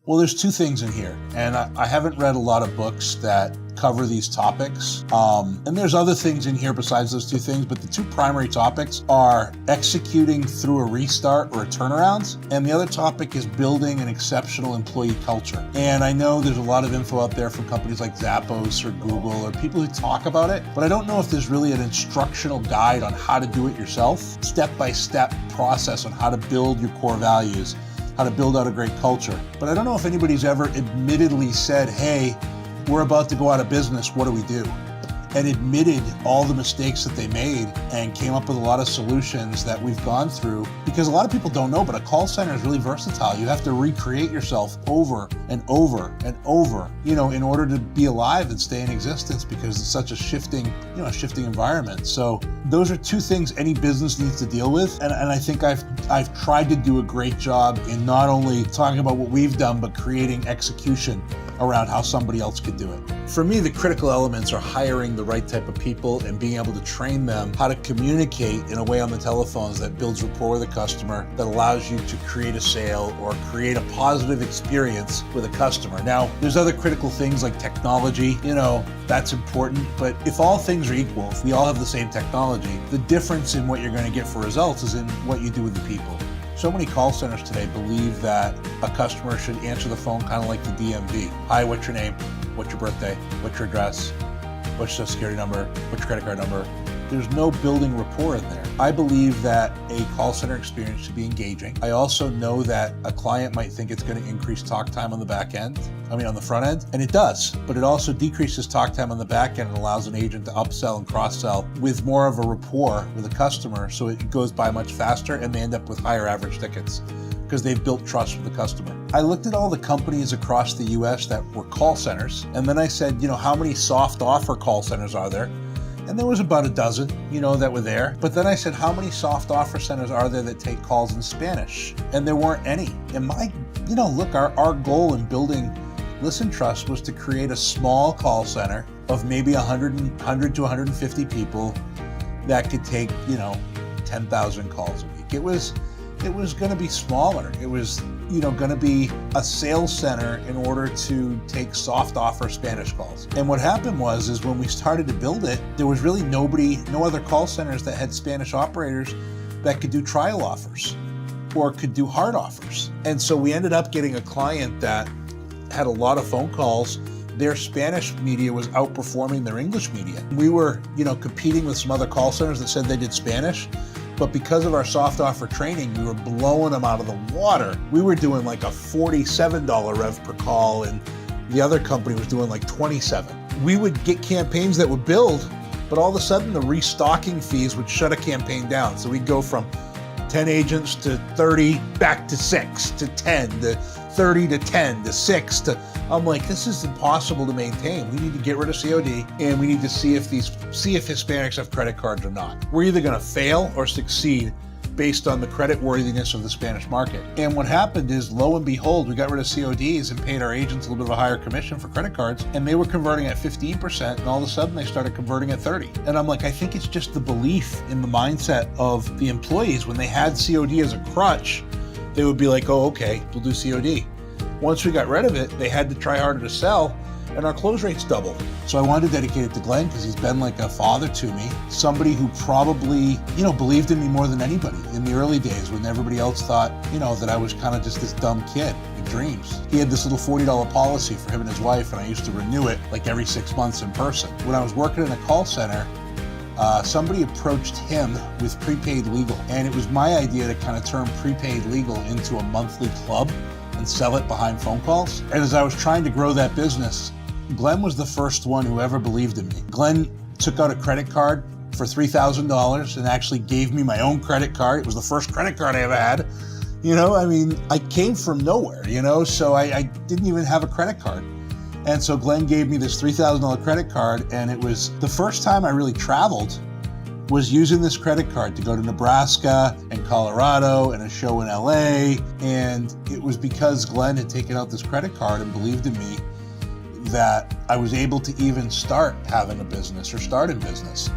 Well, there's two things in here, and I haven't read a lot of books that cover these topics. And there's other things in here besides those two things, but the two primary topics are executing through a restart or a turnaround, and the other topic is building an exceptional employee culture. And I know there's a lot of info out there from companies like Zappos or Google or people who talk about it, but I don't know if there's really an instructional guide on how to do it yourself, step-by-step process on how to build your core values, how to build out a great culture. But I don't know if anybody's ever admittedly said, hey, we're about to go out of business, what do we do? And admitted all the mistakes that they made and came up with a lot of solutions that we've gone through. Because a lot of people don't know, but a call center is really versatile. You have to recreate yourself over and over and over, in order to be alive and stay in existence, because it's such a shifting environment. So those are two things any business needs to deal with. And I think I've tried to do a great job in not only talking about what we've done, but creating execution around how somebody else could do it. For me, the critical elements are hiring the right type of people and being able to train them how to communicate in a way on the telephones that builds rapport with the customer, that allows you to create a sale or create a positive experience with a customer. Now, there's other critical things like technology, that's important, but if all things are equal, if we all have the same technology, the difference in what you're going to get for results is in what you do with the people. So many call centers today believe that a customer should answer the phone kind of like the DMV. Hi, what's your name? What's your birthday? What's your address? What's your social security number? What's your credit card number? There's no building rapport in there. I believe that a call center experience should be engaging. I also know that a client might think it's going to increase talk time on the on the front end, and it does, but it also decreases talk time on the back end and allows an agent to upsell and cross-sell with more of a rapport with a customer, so it goes by much faster and they end up with higher average tickets because they've built trust with the customer. I looked at all the companies across the US that were call centers, and then I said, how many soft offer call centers are there? And there was about a dozen, that were there. But then I said, how many soft offer centers are there that take calls in Spanish? And there weren't any. And our goal in building Listen Trust was to create a small call center of maybe 100 to 150 people that could take, 10,000 calls a week. It was going to be smaller. It was, going to be a sales center in order to take soft offer Spanish calls. And what happened is when we started to build it, there was really no other call centers that had Spanish operators that could do trial offers or could do hard offers. And so we ended up getting a client that had a lot of phone calls. Their Spanish media was outperforming their English media. We were, competing with some other call centers that said they did Spanish. But because of our soft offer training, we were blowing them out of the water. We were doing like a $47 rev per call, and the other company was doing like $27. We would get campaigns that would build, but all of a sudden the restocking fees would shut a campaign down. So we'd go from 10 agents to 30, back to 6, to 10, to 30 to 10, to 6, I'm like, this is impossible to maintain. We need to get rid of COD, and we need to see if Hispanics have credit cards or not. We're either going to fail or succeed based on the credit worthiness of the Spanish market. And what happened is, lo and behold, we got rid of CODs and paid our agents a little bit of a higher commission for credit cards, and they were converting at 15%, and all of a sudden they started converting at 30%. And I'm like, I think it's just the belief in the mindset of the employees. When they had COD as a crutch, they would be like, oh, okay, we'll do COD. Once we got rid of it, they had to try harder to sell, and our close rates doubled. So I wanted to dedicate it to Glenn because he's been like a father to me, somebody who probably, believed in me more than anybody in the early days when everybody else thought, that I was kind of just this dumb kid with dreams. He had this little $40 policy for him and his wife, and I used to renew it like every 6 months in person. When I was working in a call center, somebody approached him with prepaid legal, and it was my idea to kind of turn prepaid legal into a monthly club and sell it behind phone calls. And as I was trying to grow that business, Glenn was the first one who ever believed in me. Glenn took out a credit card for $3,000 and actually gave me my own credit card. It was the first credit card I ever had. I came from nowhere, so I didn't even have a credit card. And so Glenn gave me this $3,000 credit card, and it was the first time I really traveled was using this credit card to go to Nebraska and Colorado and a show in LA. And it was because Glenn had taken out this credit card and believed in me that I was able to even start having a business or start in business.